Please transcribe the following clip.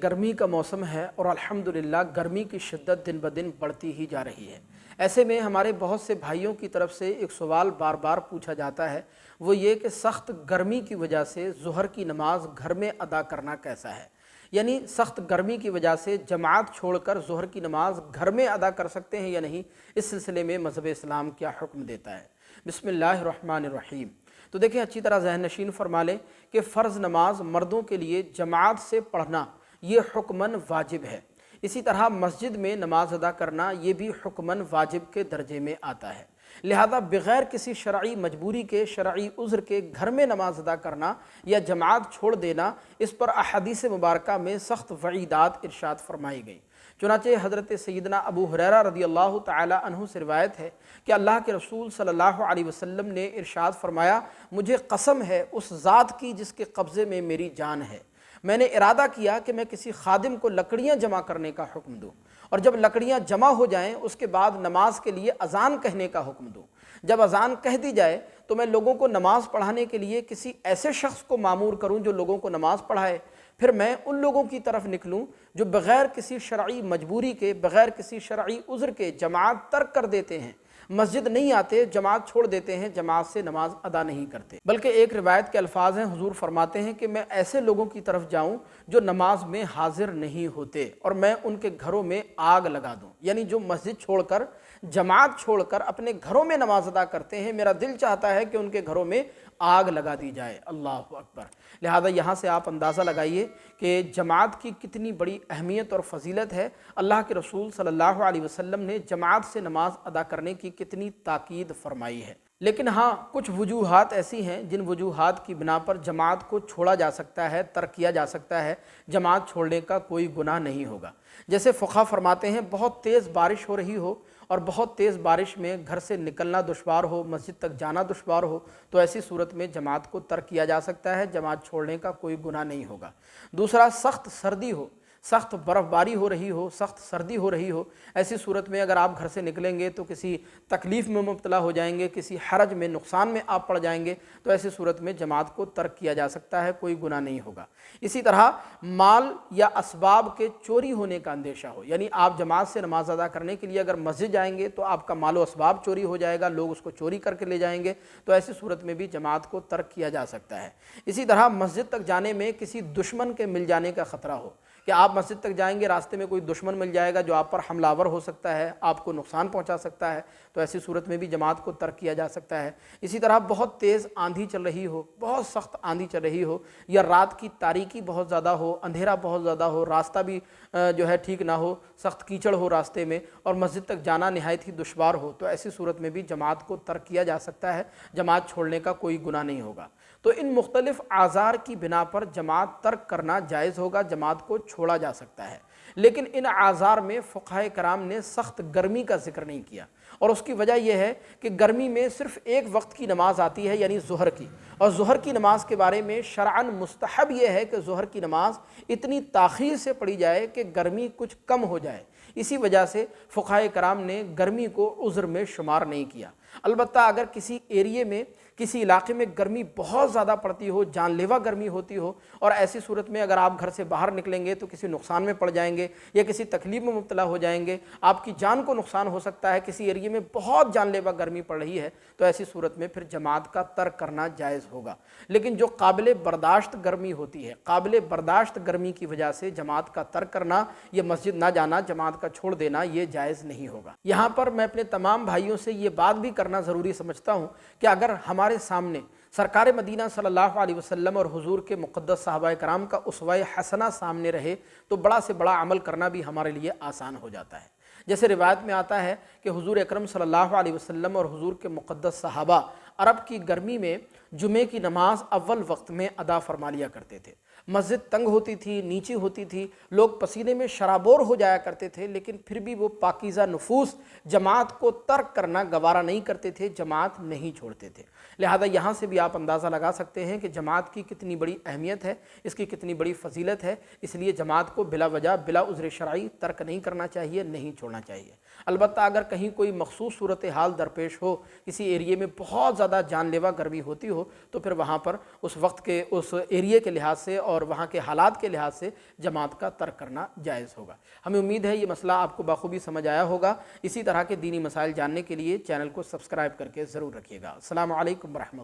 गर्मी का मौसम है और अल्हम्दुलिल्लाह गर्मी की शिद्दत दिन ब दिन बढ़ती ही जा रही है। ऐसे में हमारे बहुत से भाइयों की तरफ से एक सवाल बार बार पूछा जाता है, वो ये कि सख्त गर्मी की वजह से ज़ुहर की नमाज घर में अदा करना कैसा है। यानी सख्त गर्मी की वजह से जमात छोड़कर ज़ुहर की नमाज घर में अदा कर सकते हैं या नहीं, इस सिलसिले में मज़हब इस्लाम क्या हुक्म देता है। बिस्मिल्लाहिर्रहमानिर्रहीम। तो देखें, अच्छी तरह ज़हन नशीन फरमा लें कि फ़र्ज़ नमाज मर्दों के लिए जमात से पढ़ना ये हुक्मन वाजिब है। इसी तरह मस्जिद में नमाज अदा करना ये भी हुक्मन वाजिब के दर्जे में आता है। लिहाजा बग़ैर किसी शरई मजबूरी के, शरई उज़्र के घर में नमाज अदा करना या जमात छोड़ देना, इस पर अहादीस मुबारका में सख्त वईदात इरशाद फरमाई गई। चुनांचे हज़रत सैयदना अबू हुरैरा रज़ियल्लाहु तआला अन्हु से रिवायत है कि अल्लाह के रसूल सल्लल्लाहु अलैहि वसल्लम ने इरशाद फरमाया, मुझे कसम है उस ज़ात की जिसके कब्ज़े में मेरी जान है, मैंने इरादा किया कि मैं किसी खादिम को लकड़ियाँ जमा करने का हुक्म दूँ, और जब लकड़ियाँ जमा हो जाएं उसके बाद नमाज के लिए अज़ान कहने का हुक्म दूँ। जब अज़ान कह दी जाए तो मैं लोगों को नमाज़ पढ़ाने के लिए किसी ऐसे शख्स को मामूर करूँ जो लोगों को नमाज़ पढ़ाए। फिर मैं उन लोगों की तरफ निकलूँ जो बग़ैर किसी शरई मजबूरी के, बग़ैर किसी शरई उज़्र के जमात तर्क कर देते हैं, मस्जिद नहीं आते, जमात छोड़ देते हैं, जमात से नमाज अदा नहीं करते। बल्कि एक रिवायत के अल्फाज हैं, हुजूर फरमाते हैं कि मैं ऐसे लोगों की तरफ जाऊं जो नमाज में हाजिर नहीं होते और मैं उनके घरों में आग लगा दूं। यानी जो मस्जिद छोड़कर, जमात छोड़कर अपने घरों में नमाज अदा करते हैं, मेरा दिल चाहता है कि उनके घरों में आग लगा दी जाए। अल्लाहु अकबर। लिहाजा यहाँ से आप अंदाज़ा लगाइए कि जमात की कितनी बड़ी अहमियत और फजीलत है। अल्लाह के रसूल सल्लल्लाहु अलैहि वसल्लम ने जमात से नमाज अदा करने की कितनी ताकीद फरमाई है। लेकिन हाँ, कुछ वजूहात ऐसी हैं जिन वजूहात की बिना पर जमात को छोड़ा जा सकता है, तर्क किया जा सकता है, जमात छोड़ने का कोई गुनाह नहीं होगा। जैसे फ़ुक़हा फरमाते हैं, बहुत तेज़ बारिश हो रही हो और बहुत तेज़ बारिश में घर से निकलना दुश्वार हो, मस्जिद तक जाना दुश्वार हो, तो ऐसी सूरत में जमात को तर्क किया जा सकता है, जमात छोड़ने का कोई गुनाह नहीं होगा। दूसरा, सख्त सर्दी हो, सख्त बर्फ़बारी हो रही हो, सख्त सर्दी हो रही हो, ऐसी सूरत में अगर आप घर से निकलेंगे तो किसी तकलीफ़ में मुब्तला हो जाएंगे, किसी हरज में, नुकसान में आप पड़ जाएंगे, तो ऐसी सूरत में जमात को तर्क किया जा सकता है, कोई गुनाह नहीं होगा। इसी तरह माल या असबाब के चोरी होने का अंदेशा हो, यानी आप जमात से नमाज अदा करने के लिए अगर मस्जिद जाएंगे तो आपका माल व असबाब चोरी हो जाएगा, लोग उसको चोरी करके ले जाएंगे, तो ऐसी सूरत में भी जमात को तर्क किया जा सकता है। इसी तरह मस्जिद तक जाने में किसी दुश्मन के मिल जाने का ख़तरा हो कि आप मस्जिद तक जाएंगे, रास्ते में कोई दुश्मन मिल जाएगा जो आप पर हमलावर हो सकता है, आपको नुकसान पहुंचा सकता है, तो ऐसी सूरत में भी जमात को तर्क किया जा सकता है। इसी तरह बहुत तेज़ आंधी चल रही हो, बहुत सख्त आंधी चल रही हो, या रात की तारीकी बहुत ज़्यादा हो, अंधेरा बहुत ज़्यादा हो, रास्ता भी जो है ठीक ना हो, सख्त कीचड़ हो रास्ते में और मस्जिद तक जाना नहायत ही दुश्वार हो, तो ऐसी सूरत में भी जमात को तर्क किया जा सकता है, जमात छोड़ने का कोई गुनाह नहीं होगा। तो इन मुख्तलिफ़ आज़ार की बिना पर जमात तर्क करना जायज़ होगा, जमात को छोड़ा जा सकता है। लेकिन इन आज़ार में फ़ुक़हा कराम ने सख्त गर्मी का जिक्र नहीं किया, और उसकी वजह यह है कि गर्मी में सिर्फ़ एक वक्त की नमाज आती है, यानी ज़ुहर की, और ज़ुहर की नमाज के बारे में शरअन मुस्तहब यह है कि ज़ुहर की नमाज इतनी ताख़ीर से पढ़ी जाए कि गर्मी कुछ कम हो जाए। इसी वजह से फ़ुक़हा कराम ने गर्मी को उज़्र में शुमार नहीं किया। अलबत्ता अगर किसी एरिए में, किसी इलाके में गर्मी बहुत ज़्यादा पड़ती हो, जानलेवा गर्मी होती हो, और ऐसी सूरत में अगर आप घर से बाहर निकलेंगे तो किसी नुकसान में पड़ जाएंगे या किसी तकलीफ़ में मुब्तला हो जाएंगे, आपकी जान को नुकसान हो सकता है, किसी एरिए में बहुत जानलेवा गर्मी पड़ रही है, तो ऐसी सूरत में फिर जमात का तर्क करना जायज़ होगा। लेकिन जो काबिल बर्दाश्त गर्मी होती है, काबिल बर्दाश्त गर्मी की वजह से जमात का तर्क करना, ये मस्जिद ना जाना, जमात का छोड़ देना, ये जायज़ नहीं होगा। यहाँ पर मैं अपने तमाम भाइयों से ये बात भी करना ज़रूरी समझता हूँ कि अगर हमारे सामने सरकार मदीना सल्लल्लाहु अलैहि वसल्लम और हुजूर के मुक़द्दस सहाबाए कराम का उसवा हसना सामने रहे तो बड़ा से बड़ा अमल करना भी हमारे लिए आसान हो जाता है। जैसे रिवायत में आता है कि हुजूर अकरम सल्लल्लाहु अलैहि वसल्लम और हुजूर के मुक़द्दस सहाबा अरब की गर्मी में जुमे की नमाज अव्वल वक्त में अदा फरमा लिया करते थे। मस्जिद तंग होती थी, नीची होती थी, लोग पसीने में शराबोर हो जाया करते थे, लेकिन फिर भी वो पाकीज़ा नफूस जमात को तर्क करना गवारा नहीं करते थे, जमात नहीं छोड़ते थे। लिहाजा यहाँ से भी आप अंदाज़ा लगा सकते हैं कि जमात की कितनी बड़ी अहमियत है, इसकी कितनी बड़ी फजीलत है। इसलिए जमात को बिला वजह, बिला उज़्र शरई तर्क नहीं करना चाहिए, नहीं छोड़ना चाहिए। अलबत्ता अगर कहीं कोई मखसूस सूरत हाल दरपेश हो, किसी एरिए में बहुत ज़्यादा जानलेवा गर्मी होती हो, तो फिर वहाँ पर उस वक्त के, उस एरिए के लिहाज से और اور وہاں کے حالات کے لحاظ سے جماعت کا ترک کرنا جائز ہوگا۔ ہمیں امید ہے یہ مسئلہ آپ کو بخوبی سمجھ آیا ہوگا۔ اسی طرح کے دینی مسائل جاننے کے لیے چینل کو سبسکرائب کر کے ضرور رکھیے گا۔ السلام علیکم ورحمۃ اللہ۔